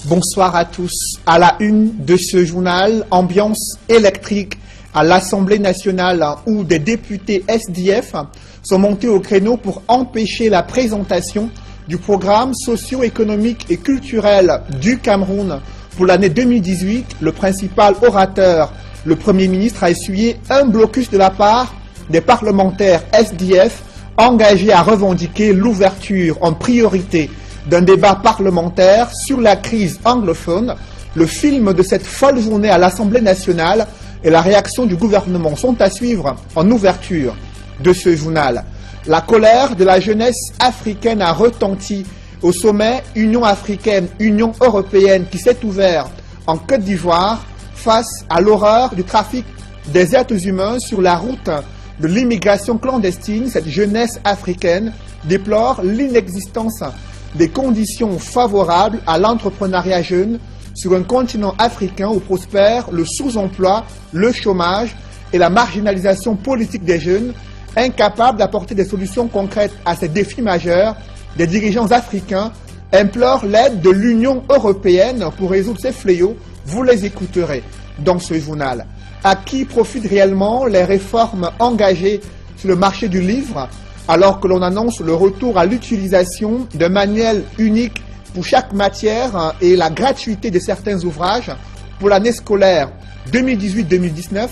Bonsoir à tous. À la une de ce journal, ambiance électrique à l'Assemblée nationale où des députés SDF sont montés au créneau pour empêcher la présentation du programme socio-économique et culturel du Cameroun pour l'année 2018. Le principal orateur, le Premier ministre, a essuyé un blocus de la part des parlementaires SDF engagés à revendiquer l'ouverture en priorité d'un débat parlementaire sur la crise anglophone. Le film de cette folle journée à l'Assemblée nationale et la réaction du gouvernement sont à suivre en ouverture de ce journal. La colère de la jeunesse africaine a retenti au sommet Union africaine, Union européenne qui s'est ouvert en Côte d'Ivoire face à l'horreur du trafic des êtres humains sur la route de l'immigration clandestine. Cette jeunesse africaine déplore l'inexistence des conditions favorables à l'entrepreneuriat jeune sur un continent africain où prospèrent le sous-emploi, le chômage et la marginalisation politique des jeunes. Incapables d'apporter des solutions concrètes à ces défis majeurs, des dirigeants africains implorent l'aide de l'Union européenne pour résoudre ces fléaux. Vous les écouterez dans ce journal. À qui profitent réellement les réformes engagées sur le marché du livre, alors que l'on annonce le retour à l'utilisation d'un manuel unique pour chaque matière et la gratuité de certains ouvrages pour l'année scolaire 2018-2019,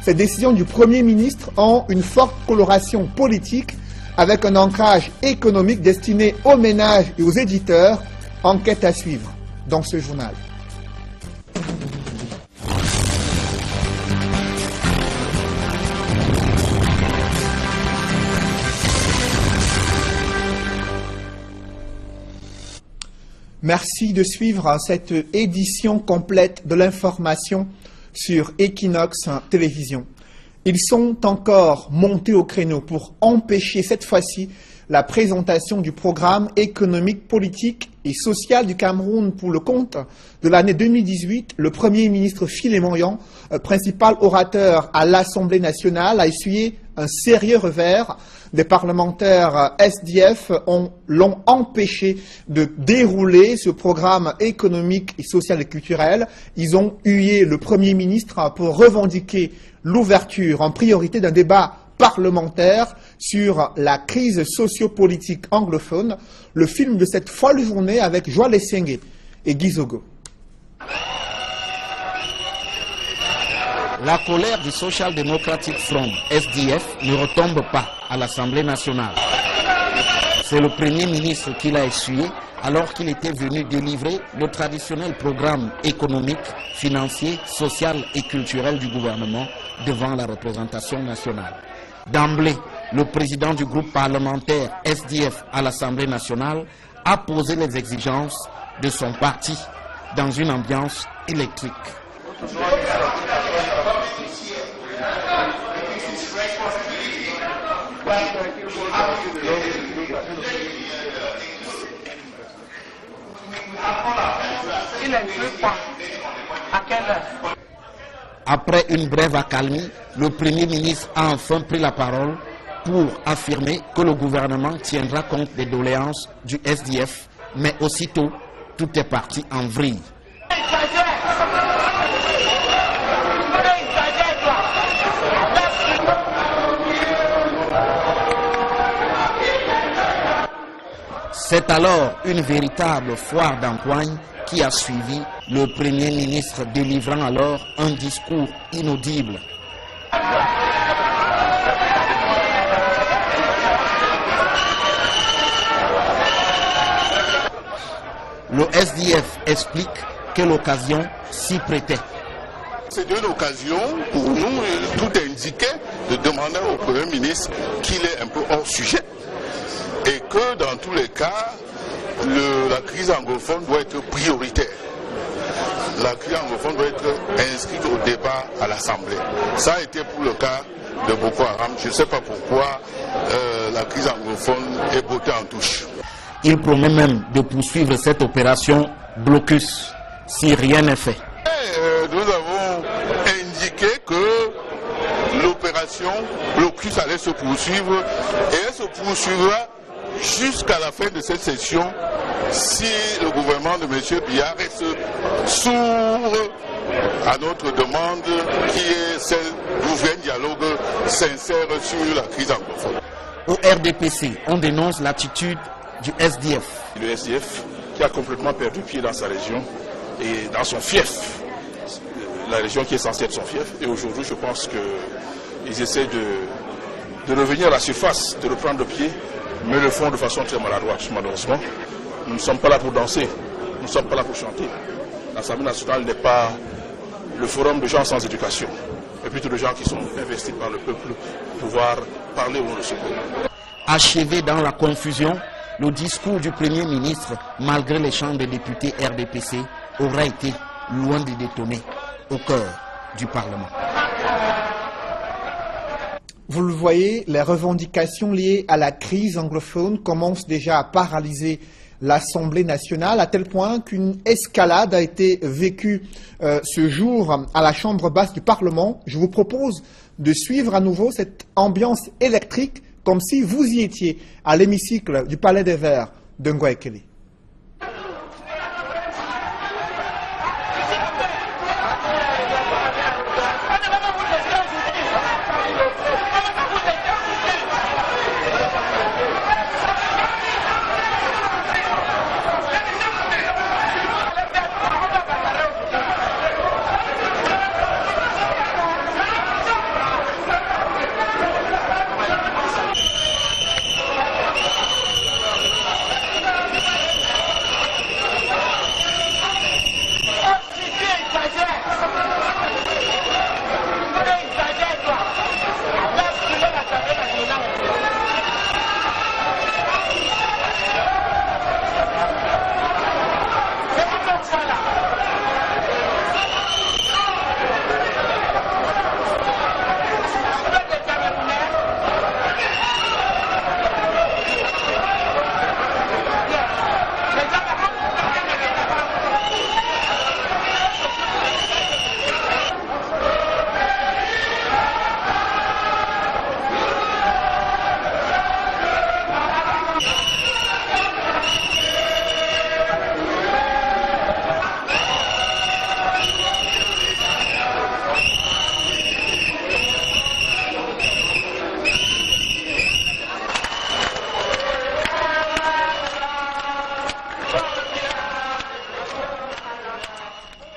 ces décisions du Premier ministre ont une forte coloration politique avec un ancrage économique destiné aux ménages et aux éditeurs. Enquête à suivre dans ce journal. Merci de suivre cette édition complète de l'information sur Equinox Télévision. Ils sont encore montés au créneau pour empêcher cette fois-ci la présentation du programme économique, politique et social du Cameroun pour le compte de l'année 2018. Le Premier ministre Philémon Yon, principal orateur à l'Assemblée nationale, a essuyé un sérieux revers. Des parlementaires SDF l'ont empêché de dérouler ce programme économique, et social et culturel. Ils ont hué le Premier ministre pour revendiquer l'ouverture en priorité d'un débat parlementaire sur la crise sociopolitique anglophone. Le film de cette folle journée avec Joël Essenge et Guy Zogo. La colère du Social Democratic Front, SDF, ne retombe pas à l'Assemblée nationale. C'est le Premier ministre qui l'a essuyé alors qu'il était venu délivrer le traditionnel programme économique, financier, social et culturel du gouvernement devant la représentation nationale. D'emblée, le président du groupe parlementaire SDF à l'Assemblée nationale a posé les exigences de son parti dans une ambiance électrique. Après une brève accalmie, le Premier ministre a enfin pris la parole pour affirmer que le gouvernement tiendra compte des doléances du SDF, mais aussitôt, tout est parti en vrille. C'est alors une véritable foire d'empoigne qui a suivi, le Premier ministre délivrant alors un discours inaudible. Le SDF explique que l'occasion s'y prêtait. C'est une occasion pour nous, tout indiqué, de demander au Premier ministre qu'il est un peu hors sujet et que dans tous les cas, la crise anglophone doit être prioritaire. La crise anglophone doit être inscrite au débat à l'Assemblée. Ça a été pour le cas de Boko Haram. Je ne sais pas pourquoi la crise anglophone est bottée en touche. Il promet même de poursuivre cette opération blocus si rien n'est fait. Nous avons indiqué que l'opération blocus allait se poursuivre et elle se poursuivra jusqu'à la fin de cette session si le gouvernement de M. Biya reste sourd à notre demande qui est celle d'ouvrir un dialogue sincère sur la crise anglophone. Au RDPC, on dénonce l'attitude du SDF. Le SDF qui a complètement perdu pied dans sa région et dans son fief, la région qui est censée être son fief. Et aujourd'hui, je pense qu'ils essaient de revenir à la surface, de reprendre pied, mais le font de façon très maladroite, malheureusement. Nous ne sommes pas là pour danser, nous ne sommes pas là pour chanter. L'Assemblée nationale n'est pas le forum de gens sans éducation, mais plutôt de gens qui sont investis par le peuple pour pouvoir parler au nom de ce peuple. Achevé dans la confusion, le discours du Premier ministre, malgré les chants des députés RDPC, aura été loin de détonner au cœur du Parlement. Vous le voyez, les revendications liées à la crise anglophone commencent déjà à paralyser l'Assemblée nationale, à tel point qu'une escalade a été vécue ce jour à la Chambre basse du Parlement. Je vous propose de suivre à nouveau cette ambiance électrique comme si vous y étiez à l'hémicycle du Palais des Verts de Ngouaekele.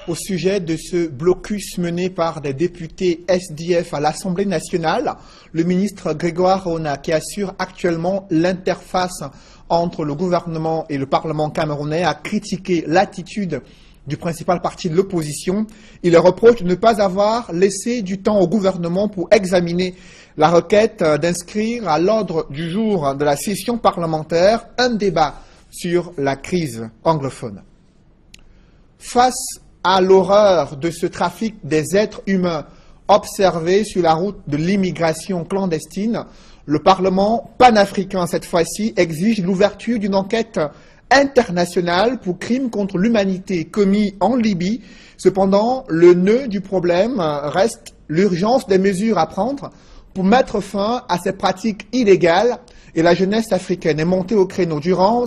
Au sujet de ce blocus mené par des députés SDF à l'Assemblée nationale, le ministre Grégoire Auna, qui assure actuellement l'interface entre le gouvernement et le Parlement camerounais, a critiqué l'attitude du principal parti de l'opposition. Il reproche de ne pas avoir laissé du temps au gouvernement pour examiner la requête d'inscrire à l'ordre du jour de la session parlementaire un débat sur la crise anglophone. Face à l'horreur de ce trafic des êtres humains observé sur la route de l'immigration clandestine, le Parlement panafricain, cette fois-ci, exige l'ouverture d'une enquête internationale pour crimes contre l'humanité commis en Libye. Cependant, le nœud du problème reste l'urgence des mesures à prendre pour mettre fin à ces pratiques illégales, et la jeunesse africaine est montée au créneau. Durant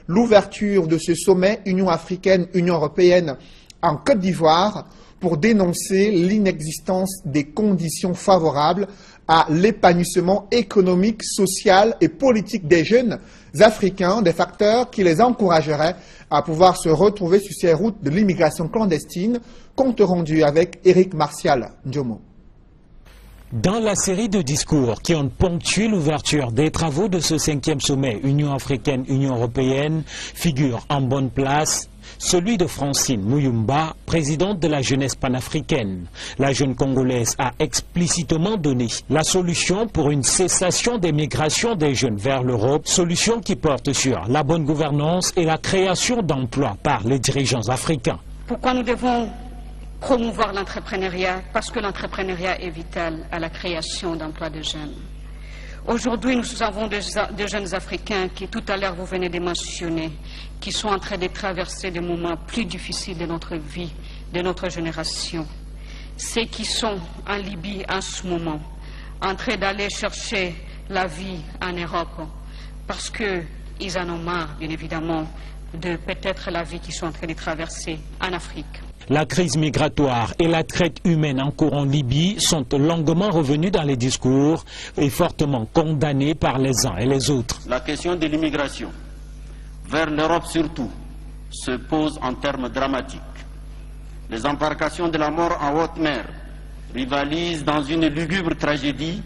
l'ouverture de ce sommet Union africaine-Union européenne en Côte d'Ivoire, pour dénoncer l'inexistence des conditions favorables à l'épanouissement économique, social et politique des jeunes africains, des facteurs qui les encourageraient à pouvoir se retrouver sur ces routes de l'immigration clandestine. Compte rendu avec Éric Martial Ndiomo. Dans la série de discours qui ont ponctué l'ouverture des travaux de ce 5e sommet Union africaine-Union européenne figure en bonne place celui de Francine Muyumba, présidente de la jeunesse panafricaine. La jeune Congolaise a explicitement donné la solution pour une cessation des migrations des jeunes vers l'Europe, solution qui porte sur la bonne gouvernance et la création d'emplois par les dirigeants africains. Pourquoi nous devons promouvoir l'entrepreneuriat? Parce que l'entrepreneuriat est vital à la création d'emplois de jeunes. Aujourd'hui, nous avons des jeunes Africains qui, tout à l'heure, vous venez de mentionner, qui sont en train de traverser des moments plus difficiles de notre vie, de notre génération. Ceux qui sont en Libye en ce moment, en train d'aller chercher la vie en Europe, parce qu'ils en ont marre, bien évidemment, de peut-être la vie qu'ils sont en train de traverser en Afrique. La crise migratoire et la traite humaine en cours en Libye sont longuement revenus dans les discours et fortement condamnés par les uns et les autres. La question de l'immigration, vers l'Europe surtout, se pose en termes dramatiques. Les embarcations de la mort en haute mer rivalisent dans une lugubre tragédie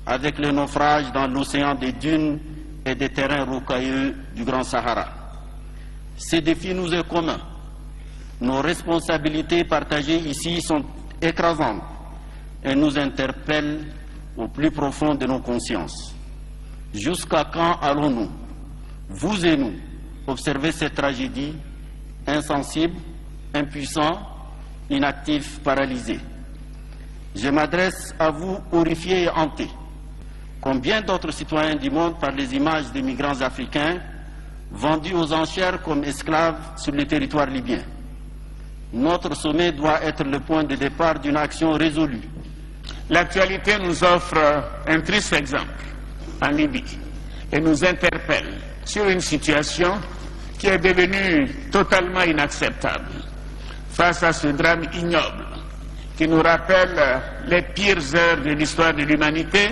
avec le naufrage dans l'océan des dunes et des terrains rocailleux du Grand Sahara. Ces défis nous sont communs. Nos responsabilités partagées ici sont écrasantes et nous interpellent au plus profond de nos consciences. Jusqu'à quand allons-nous, vous et nous, observer cette tragédie, insensibles, impuissants, inactifs, paralysés? Je m'adresse à vous, horrifiés et hantés, comme bien d'autres citoyens du monde, par les images des migrants africains vendus aux enchères comme esclaves sur le territoire libyen. Notre sommet doit être le point de départ d'une action résolue. L'actualité nous offre un triste exemple en Libye et nous interpelle sur une situation qui est devenue totalement inacceptable. Face à ce drame ignoble qui nous rappelle les pires heures de l'histoire de l'humanité,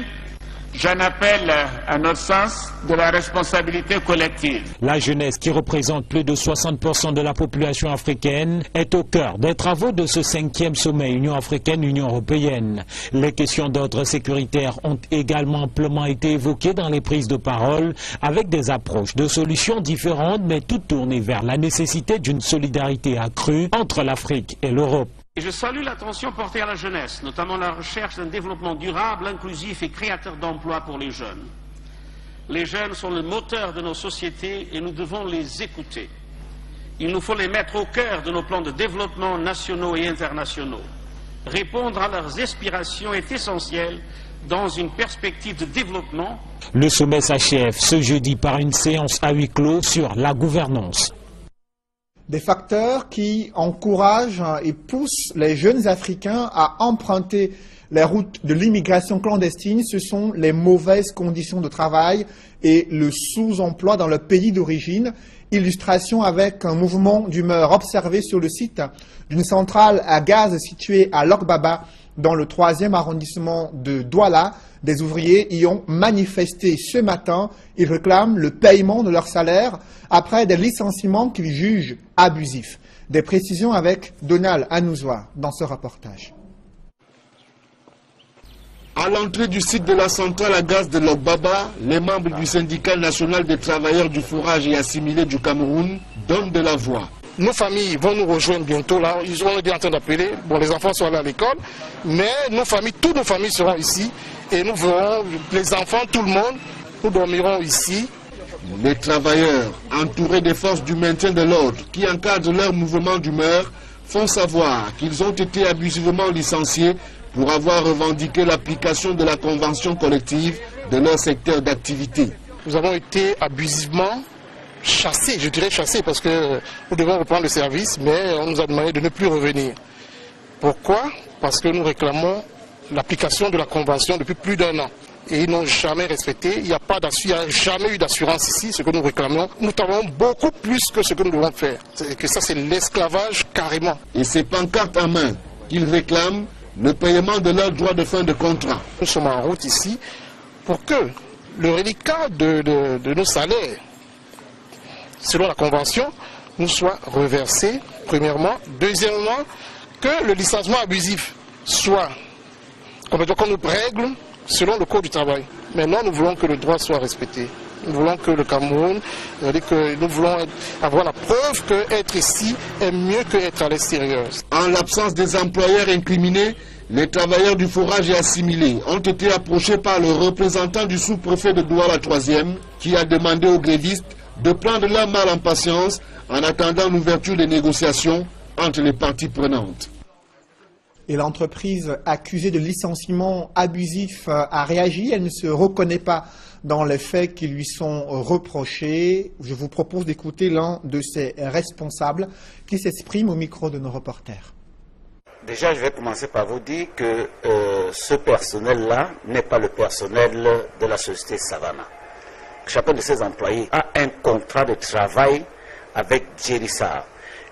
j'en appelle, à notre sens, de la responsabilité collective. La jeunesse, qui représente plus de 60% de la population africaine, est au cœur des travaux de ce 5e sommet Union africaine-Union européenne. Les questions d'ordre sécuritaire ont également amplement été évoquées dans les prises de parole, avec des approches de solutions différentes, mais toutes tournées vers la nécessité d'une solidarité accrue entre l'Afrique et l'Europe. Je salue l'attention portée à la jeunesse, notamment la recherche d'un développement durable, inclusif et créateur d'emplois pour les jeunes. Les jeunes sont le moteur de nos sociétés et nous devons les écouter. Il nous faut les mettre au cœur de nos plans de développement nationaux et internationaux. Répondre à leurs aspirations est essentiel dans une perspective de développement. Le sommet s'achève ce jeudi par une séance à huis clos sur la gouvernance. Des facteurs qui encouragent et poussent les jeunes Africains à emprunter les routes de l'immigration clandestine, ce sont les mauvaises conditions de travail et le sous-emploi dans le pays d'origine. Illustration avec un mouvement d'humeur observé sur le site d'une centrale à gaz située à Lokbaba, dans le 3e arrondissement de Douala. Des ouvriers y ont manifesté ce matin. Ils réclament le paiement de leur salaire après des licenciements qu'ils jugent abusifs. Des précisions avec Donald Anouzoua dans ce reportage. À l'entrée du site de la centrale à gaz de Lokbaba, les membres du syndicat national des travailleurs du fourrage et assimilés du Cameroun donnent de la voix. Nos familles vont nous rejoindre bientôt là, ils sont en train d'appeler, bon les enfants sont allés à l'école, mais nos familles, toutes nos familles seront ici et nous verrons les enfants, tout le monde, nous dormirons ici. Les travailleurs, entourés des forces du maintien de l'ordre qui encadrent leur mouvement d'humeur, font savoir qu'ils ont été abusivement licenciés pour avoir revendiqué l'application de la convention collective de leur secteur d'activité. Nous avons été abusivement chassés, je dirais chassés, parce que nous devons reprendre le service, mais on nous a demandé de ne plus revenir. Pourquoi? Parce que nous réclamons l'application de la convention depuis plus d'1 an. Et ils n'ont jamais respecté, il n'y a jamais eu d'assurance ici, ce que nous réclamons. Nous travaillons beaucoup plus que ce que nous devons faire. Que ça, c'est l'esclavage carrément. Et c'est pancartes en main qu'ils réclament le paiement de leurs droits de fin de contrat. Nous sommes en route ici pour que le reliquat de nos salaires, selon la convention, nous soit reversé, premièrement. Deuxièmement, que le licenciement abusif soit complètement qu'on nous règle selon le code du travail. Maintenant, nous voulons que le droit soit respecté. Nous voulons que le Cameroun, nous voulons avoir la preuve qu'être ici est mieux qu'être à l'extérieur. En l'absence des employeurs incriminés, les travailleurs du fourrage et assimilés ont été approchés par le représentant du sous-préfet de Douala 3e qui a demandé aux grévistes de prendre leur mal en patience en attendant l'ouverture des négociations entre les parties prenantes. Et l'entreprise accusée de licenciement abusif a réagi. Elle ne se reconnaît pas dans les faits qui lui sont reprochés. Je vous propose d'écouter l'un de ses responsables qui s'exprime au micro de nos reporters. Déjà, je vais commencer par vous dire que ce personnel-là n'est pas le personnel de la société Savannah. Chacun de ces employés a un contrat de travail avec Jerry Sarr.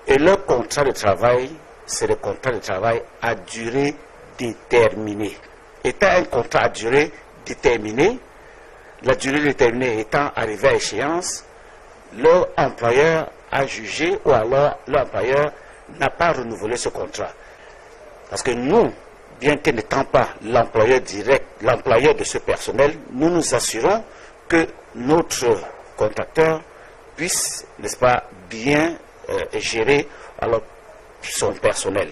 Et leur contrat de travail, c'est le contrat de travail à durée déterminée. Étant un contrat à durée déterminée, la durée déterminée étant arrivée à échéance, leur employeur a jugé ou alors l'employeur n'a pas renouvelé ce contrat. Parce que nous, bien que n'étant pas l'employeur direct, l'employeur de ce personnel, nous nous assurons que notre contracteur puisse, n'est-ce pas, bien gérer alors son personnel.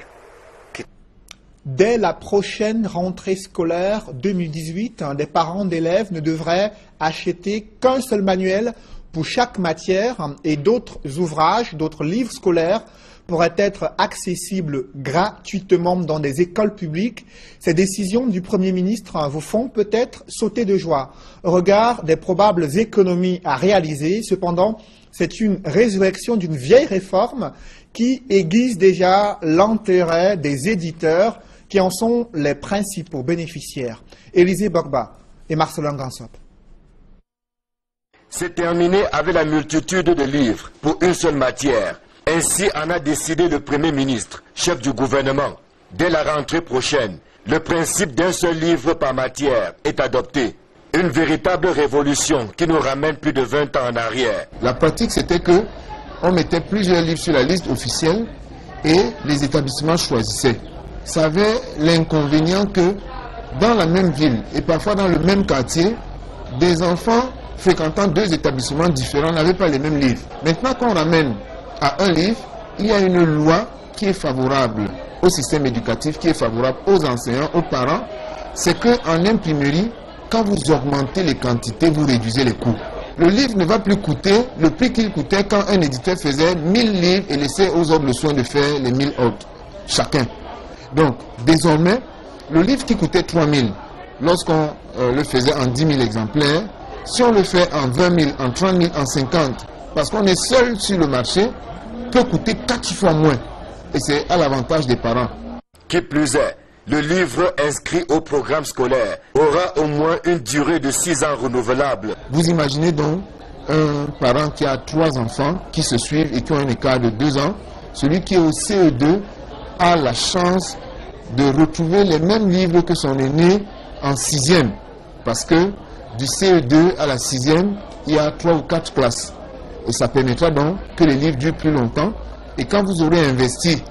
Dès la prochaine rentrée scolaire 2018, des parents d'élèves ne devraient acheter qu'un seul manuel pour chaque matière et d'autres ouvrages, d'autres livres scolaires pourraient être accessibles gratuitement dans des écoles publiques. Ces décisions du Premier ministre vous font peut-être sauter de joie. Au regard des probables économies à réaliser, cependant, c'est une résurrection d'une vieille réforme qui aiguise déjà l'intérêt des éditeurs qui en sont les principaux bénéficiaires. Élisée Bogba et Marcelin Gansop. C'est terminé avec la multitude de livres pour une seule matière. Ainsi en a décidé le Premier ministre, chef du gouvernement. Dès la rentrée prochaine, le principe d'un seul livre par matière est adopté. Une véritable révolution qui nous ramène plus de 20 ans en arrière. La pratique, c'était que on mettait plusieurs livres sur la liste officielle et les établissements choisissaient. Ça avait l'inconvénient que dans la même ville et parfois dans le même quartier, des enfants fréquentant deux établissements différents n'avaient pas les mêmes livres. Maintenant qu'on ramène à un livre, il y a une loi qui est favorable au système éducatif, qui est favorable aux enseignants, aux parents. C'est qu'en imprimerie, quand vous augmentez les quantités, vous réduisez les coûts. Le livre ne va plus coûter le prix qu'il coûtait quand un éditeur faisait 1000 livres et laissait aux autres le soin de faire les 1000 autres, chacun. Donc, désormais, le livre qui coûtait 3000, lorsqu'on le faisait en 10 000 exemplaires, si on le fait en 20 000, en 30 000, en 50, parce qu'on est seul sur le marché, peut coûter 4 fois moins. Et c'est à l'avantage des parents. Qui plus est, le livre inscrit au programme scolaire aura au moins une durée de 6 ans renouvelable. Vous imaginez donc un parent qui a 3 enfants qui se suivent et qui ont un écart de 2 ans. Celui qui est au CE2 a la chance de retrouver les mêmes livres que son aîné en 6e. Parce que du CE2 à la 6e, il y a 3 ou 4 classes. Et ça permettra donc que les livres durent plus longtemps. Et quand vous aurez investi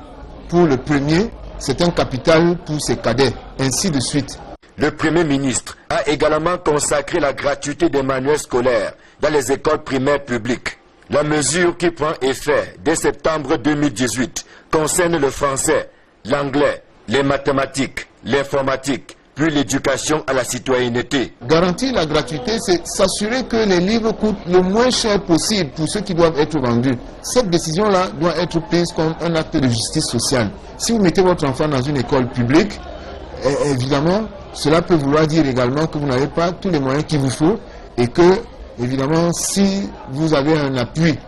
pour le premier, c'est un capital pour ses cadets, ainsi de suite. Le Premier ministre a également consacré la gratuité des manuels scolaires dans les écoles primaires publiques. La mesure qui prend effet dès septembre 2018 concerne le français, l'anglais, les mathématiques, l'informatique, puis l'éducation à la citoyenneté. Garantir la gratuité, c'est s'assurer que les livres coûtent le moins cher possible pour ceux qui doivent être vendus. Cette décision-là doit être prise comme un acte de justice sociale. Si vous mettez votre enfant dans une école publique, évidemment, cela peut vouloir dire également que vous n'avez pas tous les moyens qu'il vous faut et que, évidemment, si vous avez un appui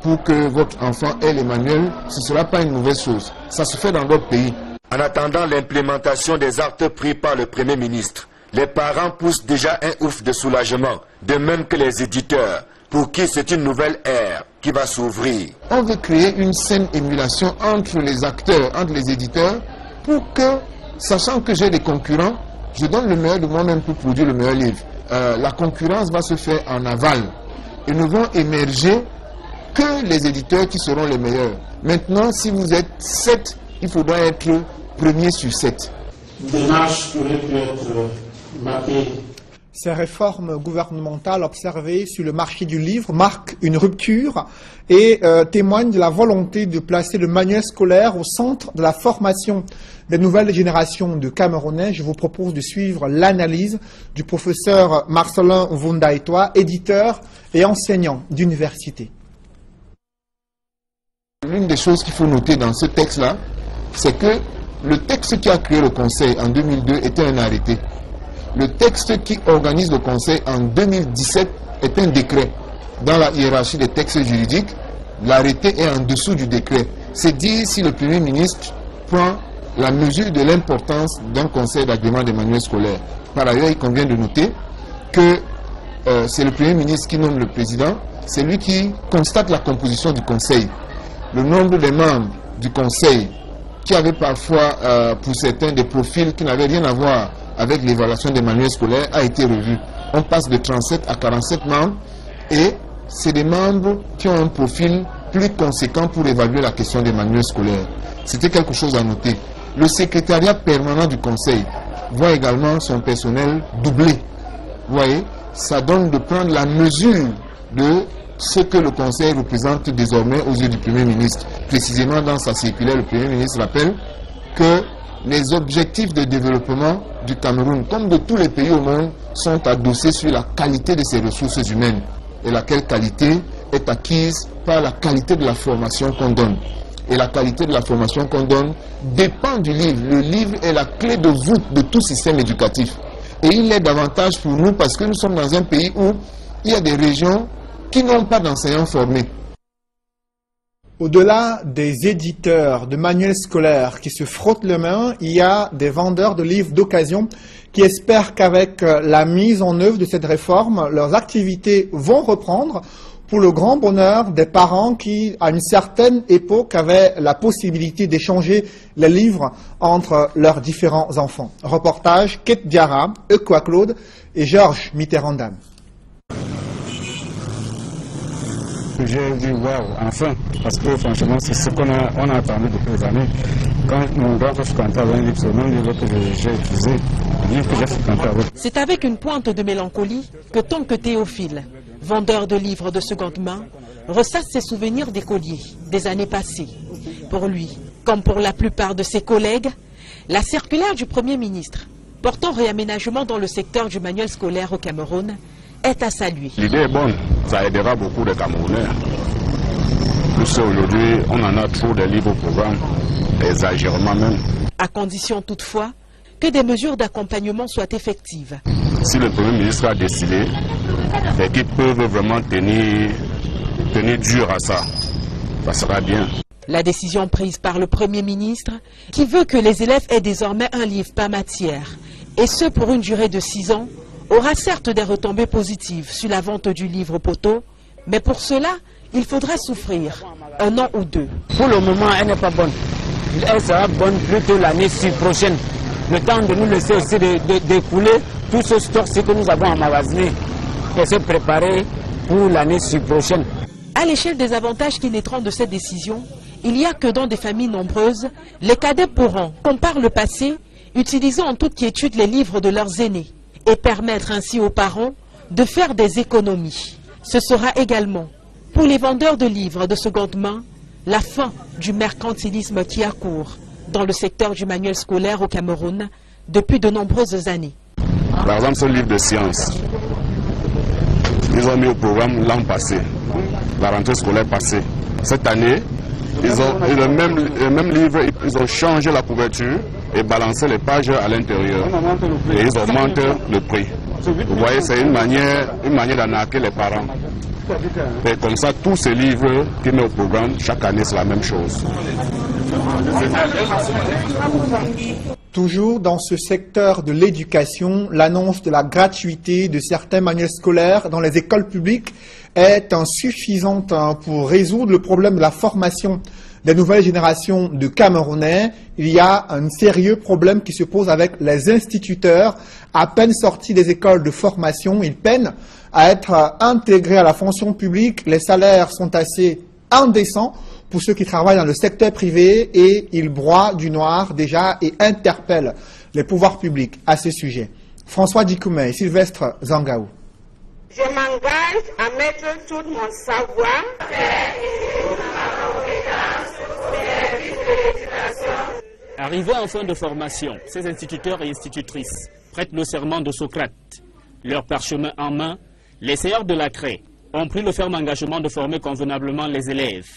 pour que votre enfant ait les manuels, ce ne sera pas une mauvaise chose. Ça se fait dans d'autres pays. En attendant l'implémentation des actes pris par le Premier ministre, les parents poussent déjà un ouf de soulagement, de même que les éditeurs, pour qui c'est une nouvelle ère qui va s'ouvrir. On veut créer une saine émulation entre les acteurs, entre les éditeurs, pour que, sachant que j'ai des concurrents, je donne le meilleur de moi-même pour produire le meilleur livre. La concurrence va se faire en aval et ne vont émerger que les éditeurs qui seront les meilleurs. Maintenant, si vous êtes 7, il faudra être premier sur 7. Démarche pourrait être marquée. Ces réformes gouvernementales observées sur le marché du livre marquent une rupture et témoignent de la volonté de placer le manuel scolaire au centre de la formation des nouvelles générations de Camerounais. Je vous propose de suivre l'analyse du professeur Marcelin Vundaitoa, éditeur et enseignant d'université. L'une des choses qu'il faut noter dans ce texte-là, c'est que le texte qui a créé le Conseil en 2002 était un arrêté. Le texte qui organise le Conseil en 2017 est un décret. Dans la hiérarchie des textes juridiques, l'arrêté est en dessous du décret. C'est dire si le Premier ministre prend la mesure de l'importance d'un Conseil d'agrément des manuels scolaires. Par ailleurs, il convient de noter que c'est le Premier ministre qui nomme le président c'est lui qui constate la composition du conseil. Le nombre des membres du conseil qui avaient parfois, pour certains, des profils qui n'avaient rien à voir avec l'évaluation des manuels scolaires a été revu. On passe de 37 à 47 membres et c'est des membres qui ont un profil plus conséquent pour évaluer la question des manuels scolaires. C'était quelque chose à noter. Le secrétariat permanent du conseil voit également son personnel doublé. Vous voyez, ça donne de prendre la mesure de ce que le conseil représente désormais aux yeux du Premier ministre. Précisément dans sa circulaire, le Premier ministre rappelle que les objectifs de développement du Cameroun, comme de tous les pays au monde, sont adossés sur la qualité de ses ressources humaines. Et laquelle qualité est acquise par la qualité de la formation qu'on donne. Et la qualité de la formation qu'on donne dépend du livre. Le livre est la clé de voûte de tout système éducatif. Et il est davantage pour nous parce que nous sommes dans un pays où il y a des régions qui n'ont pas d'enseignants formés. Au-delà des éditeurs de manuels scolaires qui se frottent les mains, il y a des vendeurs de livres d'occasion qui espèrent qu'avec la mise en œuvre de cette réforme, leurs activités vont reprendre pour le grand bonheur des parents qui, à une certaine époque, avaient la possibilité d'échanger les livres entre leurs différents enfants. Reportage, Kate Diarra, Equa Claude et Georges Mitterrand. J'ai dit waouh, enfin, parce que franchement c'est ce qu'on a attendu depuis des années. Quand mon grand fréquentait un livre, c'est le même livre que j'ai utilisé, le livre que j'ai fréquenté avec. C'est avec une pointe de mélancolie que Tonke Théophile, vendeur de livres de seconde main, ressasse ses souvenirs d'écolier des années passées. Pour lui, comme pour la plupart de ses collègues, la circulaire du Premier ministre portant réaménagement dans le secteur du manuel scolaire au Cameroun est à saluer. L'idée est bonne, ça aidera beaucoup de Camerounais. Plus aujourd'hui, on en a trop de livres au programme, exagérément même. À condition toutefois que des mesures d'accompagnement soient effectives. Si le Premier ministre a décidé, et qu'ils peuvent vraiment tenir dur à ça, ça sera bien. La décision prise par le Premier ministre, qui veut que les élèves aient désormais un livre par matière, et ce pour une durée de 6 ans, aura certes des retombées positives sur la vente du livre poteau, mais pour cela, il faudra souffrir 1 an ou 2. Pour le moment, elle n'est pas bonne. Elle sera bonne plutôt l'année prochaine. Le temps de nous laisser aussi d'écouler tout ce stock que nous avons emmagasiné et se préparer pour l'année prochaine. À l'échelle des avantages qui naîtront de cette décision, il y a que dans des familles nombreuses, les cadets pourront, comme par le passé, utiliser en toute quiétude les livres de leurs aînés et permettre ainsi aux parents de faire des économies. Ce sera également, pour les vendeurs de livres de seconde main, la fin du mercantilisme qui a cours dans le secteur du manuel scolaire au Cameroun depuis de nombreuses années. Par exemple, ce livre de sciences, ils ont mis au programme l'an passé, la rentrée scolaire passée. Cette année, le même livre, ils ont changé la couverture et balancé les pages à l'intérieur. Et ils augmentent le prix. Vous voyez, c'est une manière d'arnaquer les parents. Et comme ça, tous ces livres qui mettent au programme, chaque année, c'est la même chose. Toujours dans ce secteur de l'éducation, l'annonce de la gratuité de certains manuels scolaires dans les écoles publiques est insuffisante pour résoudre le problème de la formation des nouvelles générations de Camerounais. Il y a un sérieux problème qui se pose avec les instituteurs. À peine sortis des écoles de formation, ils peinent à être intégrés à la fonction publique. Les salaires sont assez indécents pour ceux qui travaillent dans le secteur privé et ils broient du noir déjà et interpellent les pouvoirs publics à ce sujet. François Dikoumé et Sylvestre Zangaou. Je m'engage à mettre tout mon savoir Arrivés en fin de formation, ces instituteurs et institutrices prêtent le serment de Socrate. Leur parchemin en main, les seigneurs de la craie ont pris le ferme engagement de former convenablement les élèves.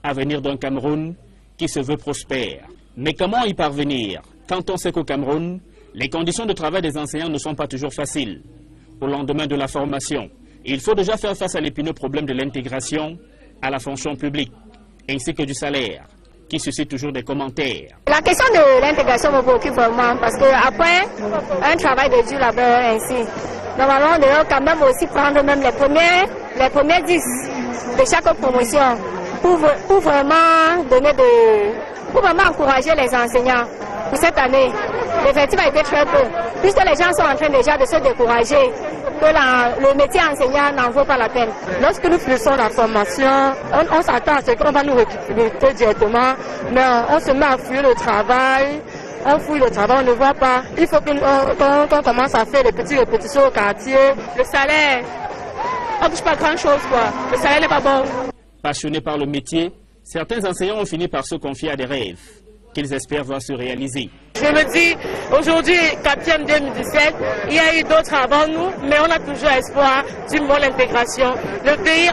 Avenir d'un Cameroun qui se veut prospère. Mais comment y parvenir quand on sait qu'au Cameroun, les conditions de travail des enseignants ne sont pas toujours faciles? Au lendemain de la formation, il faut déjà faire face à l'épineux problème de l'intégration à la fonction publique, ainsi que du salaire, qui suscite toujours des commentaires. La question de l'intégration me préoccupe vraiment, parce qu'après un travail de dur labeur ainsi, normalement on devrait quand même aussi prendre même les premiers les premiers 10 de chaque promotion pour vraiment pour vraiment encourager les enseignants pour cette année. L'effectif a été très peu, puisque les gens sont en train déjà de se décourager, que le métier enseignant n'en vaut pas la peine. Lorsque nous finissons la formation, on s'attend à ce qu'on va nous recruter directement, mais on se met à fuir le travail. On fouille le travail, on ne voit pas. Il faut qu'on commence à faire des petites répétitions au quartier. Le salaire, on ne touche pas grand-chose, quoi. Le salaire n'est pas bon. Passionnés par le métier, certains enseignants ont fini par se confier à des rêves qu'ils espèrent voir se réaliser. Je me dis, aujourd'hui, 4e 2017, il y a eu d'autres avant nous, mais on a toujours espoir du mot l'intégration. Le pays,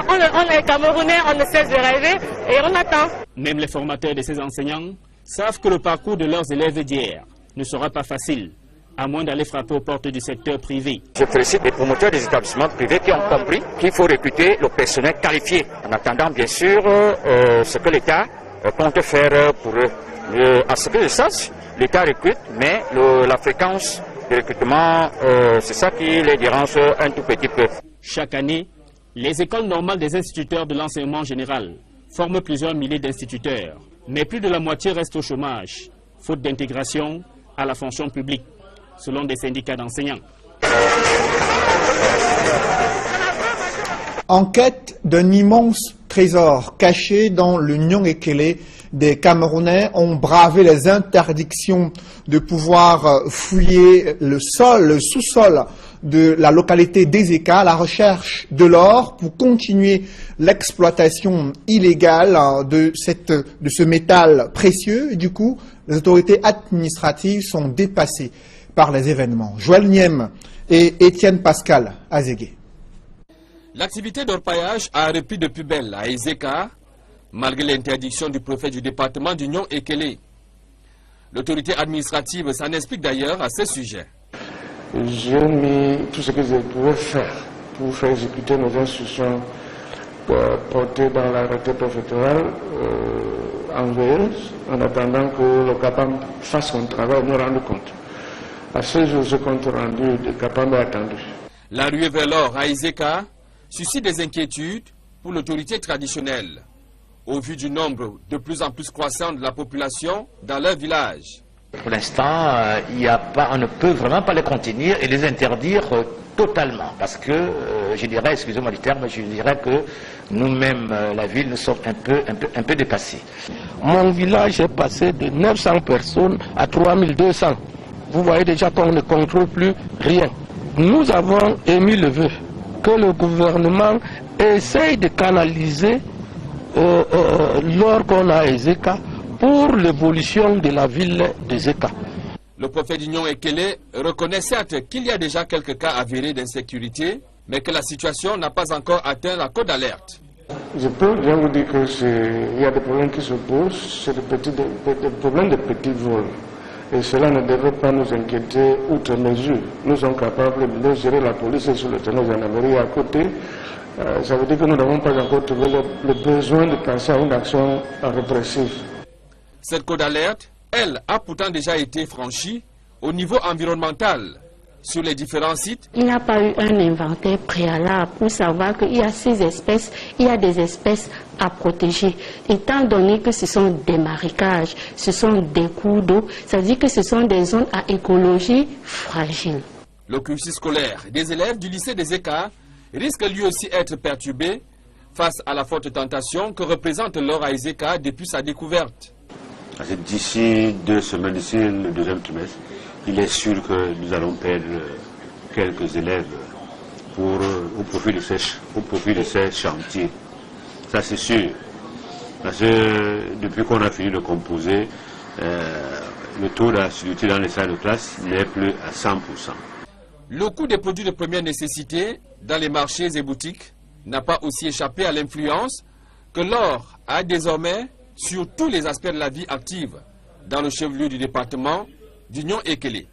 on est Camerounais, on ne cesse de rêver et on attend. Même les formateurs de ces enseignants savent que le parcours de leurs élèves d'hier ne sera pas facile, à moins d'aller frapper aux portes du secteur privé. Je félicite les promoteurs des établissements privés qui ont compris qu'il faut recruter le personnel qualifié, en attendant bien sûr ce que l'État compte faire pour eux. À ce que je sache, l'État recrute, mais la fréquence de recrutement, c'est ça qui les dérange un tout petit peu. Chaque année, les écoles normales des instituteurs de l'enseignement général forment plusieurs milliers d'instituteurs, mais plus de la moitié reste au chômage, faute d'intégration à la fonction publique, selon des syndicats d'enseignants. En quête d'un immense trésor caché dans l'Union Ekele, des Camerounais ont bravé les interdictions de pouvoir fouiller le sous-sol de la localité d'Ezeka à la recherche de l'or pour continuer l'exploitation illégale de ce métal précieux. Et du coup, les autorités administratives sont dépassées par les événements. Joël Niem et Étienne Pascal Azégué. L'activité d'orpaillage a repris de plus belle à Ezeka, malgré l'interdiction du préfet du département d'Union Ekele. L'autorité administrative s'en explique d'ailleurs à ce sujet. J'ai mis tout ce que je pouvais faire pour faire exécuter nos instructions portées dans l'arrêté préfectoral en veilleuse, en attendant que le CAPAM fasse son travail et nous rende compte. À ce jour, ce compte rendu de CAPAM est attendu. La ruée vers l'or à Ezeka suscite des inquiétudes pour l'autorité traditionnelle, au vu du nombre de plus en plus croissant de la population dans leur village. Pour l'instant, on ne peut vraiment pas les contenir et les interdire totalement, parce que, je dirais, excusez-moi du terme, je dirais que nous-mêmes, la ville, nous sommes un peu dépassés. Mon village est passé de 900 personnes à 3200. Vous voyez déjà qu'on ne contrôle plus rien. Nous avons émis le vœu que le gouvernement essaye de canaliser l'or qu'on a à Ezeka pour l'évolution de la ville d'Ezeka. Le préfet d'Union Ekele reconnaît certes qu'il y a déjà quelques cas avérés d'insécurité, mais que la situation n'a pas encore atteint la cote d'alerte. Je peux bien vous dire qu'il y a des problèmes qui se posent, c'est des problèmes de petits vols. Et cela ne devrait pas nous inquiéter outre mesure. Nous sommes capables de gérer la police et sur le terrain de la gendarmerie à côté. Ça veut dire que nous n'avons pas encore trouvé le besoin de passer à une action répressive. Cette cote d'alerte, elle, a pourtant déjà été franchie au niveau environnemental. Sur les différents sites, il n'y a pas eu un inventaire préalable pour savoir qu'il y a ces espèces, il y a des espèces à protéger. Étant donné que ce sont des marécages, ce sont des cours d'eau, ça veut dire que ce sont des zones à écologie fragile. Le cursus scolaire des élèves du lycée des Ezeka risque lui aussi être perturbé face à la forte tentation que représente l'or à Ezeka depuis sa découverte. D'ici 2 semaines, d'ici le deuxième trimestre, il est sûr que nous allons perdre quelques élèves au profit de ces chantiers. Ça c'est sûr. Parce que depuis qu'on a fini de composer, le taux d'assiduité dans les salles de classe n'est plus à 100%. Le coût des produits de première nécessité dans les marchés et boutiques n'a pas aussi échappé à l'influence que l'or a désormais sur tous les aspects de la vie active dans le chef-lieu du département d'Union Ekele.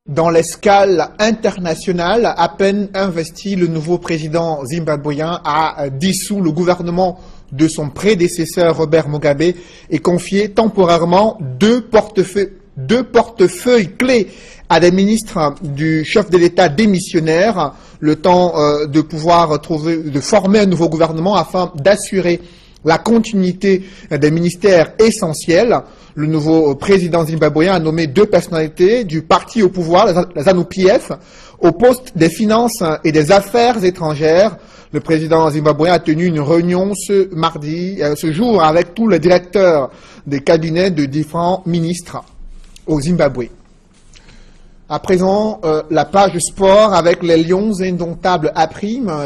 Dans l'escale internationale, à peine investi, le nouveau président zimbabwéen a dissous le gouvernement de son prédécesseur Robert Mugabe et confié temporairement deux portefeuilles clés à des ministres du chef de l'État démissionnaire le temps de pouvoir de former un nouveau gouvernement afin d'assurer la continuité des ministères essentiels. Le nouveau président zimbabwéen a nommé 2 personnalités du parti au pouvoir, la ZANU-PF, au poste des finances et des affaires étrangères. Le président zimbabwéen a tenu une réunion ce jour avec tous les directeurs des cabinets de différents ministres au Zimbabwe. À présent, la page sport avec les Lions indomptables A'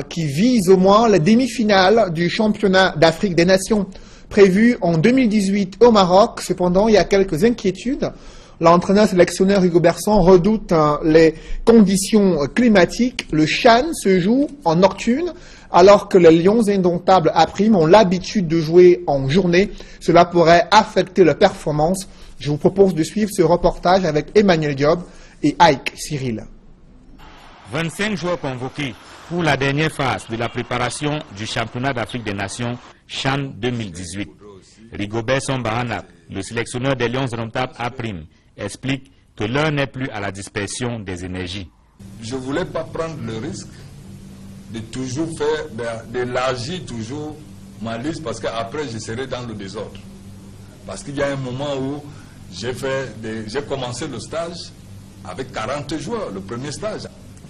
qui visent au moins la demi-finale du championnat d'Afrique des Nations prévu en 2018 au Maroc. Cependant, il y a quelques inquiétudes. L'entraîneur sélectionneur Hugo Berson redoute les conditions climatiques. Le CHAN se joue en nocturne alors que les Lions indomptables A' ont l'habitude de jouer en journée. Cela pourrait affecter leur performance. Je vous propose de suivre ce reportage avec Emmanuel Diop et Ike Cyril. 25 joueurs convoqués pour la dernière phase de la préparation du championnat d'Afrique des Nations CHAN 2018. Rigobert Sambahana, le sélectionneur des Lions indomptables A', explique que l'heure n'est plus à la dispersion des énergies. Je ne voulais pas prendre le risque de toujours faire, d'élargir toujours ma liste parce qu'après je serai dans le désordre. Parce qu'il y a un moment où j'ai commencé le stage avec 40 joueurs, le premier stage.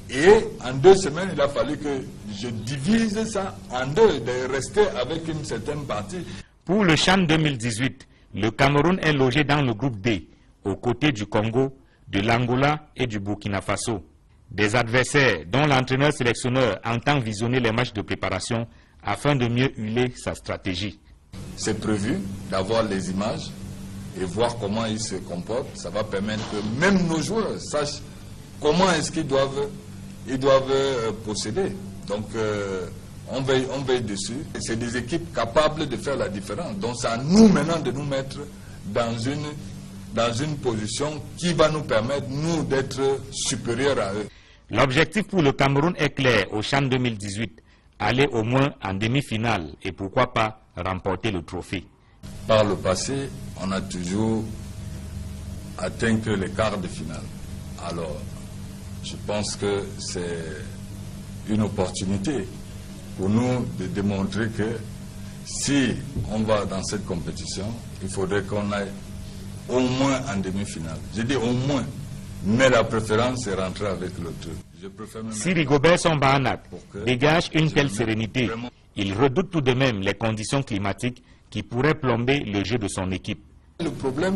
Et en 2 semaines, il a fallu que je divise ça en 2, de rester avec une certaine partie. Pour le CHAN 2018, le Cameroun est logé dans le groupe D, aux côtés du Congo, de l'Angola et du Burkina Faso. Des adversaires dont l'entraîneur sélectionneur entend visionner les matchs de préparation afin de mieux huiler sa stratégie. C'est prévu d'avoir les images et voir comment ils se comportent. Ça va permettre que même nos joueurs sachent comment est-ce qu'ils doivent procéder. Donc on veille dessus. C'est des équipes capables de faire la différence. Donc c'est à nous maintenant de nous mettre dans une position qui va nous permettre, nous, d'être supérieurs à eux. L'objectif pour le Cameroun est clair au CHAN 2018, aller au moins en demi-finale et pourquoi pas remporter le trophée. Par le passé, on a toujours atteint que les quarts de finale. Alors, je pense que c'est une opportunité pour nous de démontrer que si on va dans cette compétition, il faudrait qu'on aille au moins en demi-finale. Je dis au moins, mais la préférence c'est rentrer avec le truc. Si Rigobert Sambahana dégage une telle sérénité, il redoute tout de même les conditions climatiques qui pourraient plomber le jeu de son équipe. Le problème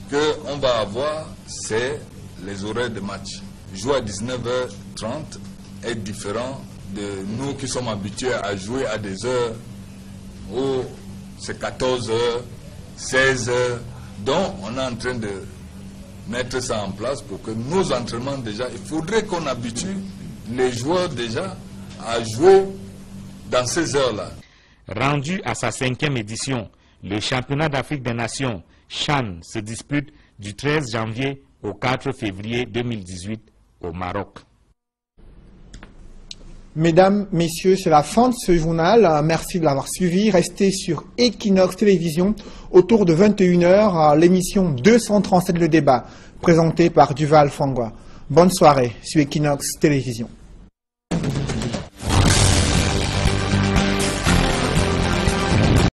qu'on va avoir, c'est les horaires de match. Jouer à 19h30 est différent de nous qui sommes habitués à jouer à des heures où c'est 14h, 16h. Donc on est en train de mettre ça en place pour que nos entraînements déjà, il faudrait qu'on habitue les joueurs déjà à jouer dans ces heures-là. Rendu à sa 5e édition, le championnat d'Afrique des Nations CHAN se dispute du 13 janvier au 4 février 2018 au Maroc. Mesdames, Messieurs, c'est la fin de ce journal. Merci de l'avoir suivi. Restez sur Equinox Télévision autour de 21h, l'émission 237 Le Débat, présentée par Duval Fangwa. Bonne soirée sur Equinox Télévision.